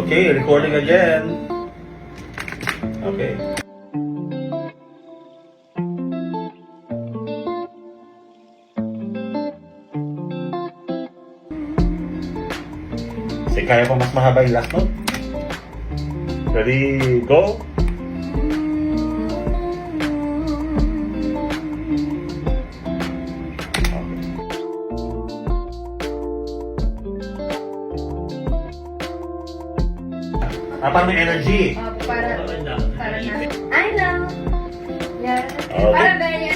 Okay, recording again. Okay. Kasi kaya pa mas mahaba yung last note. Ready, go! Parang may energy. Para na. I know. Yeah. Okay. Para very.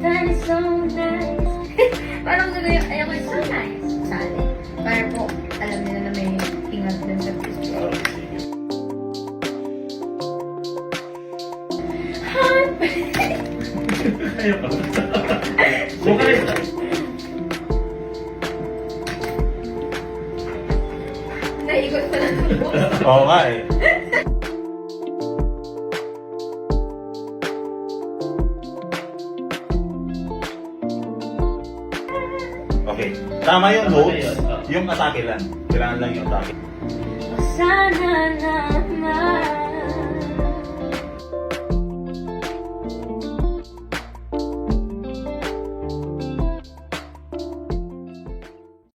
That is so nice. Parang gusto yung, ayoko yung so nice. Sali. Para po, alam nila na may ingat din sa puso. Ayaw pa. Okay. Naikot pa lang ang buhok. Oo nga eh. Okay. Tama yung notes. Yung atake lang. Kailangan lang yung atake. Sana naman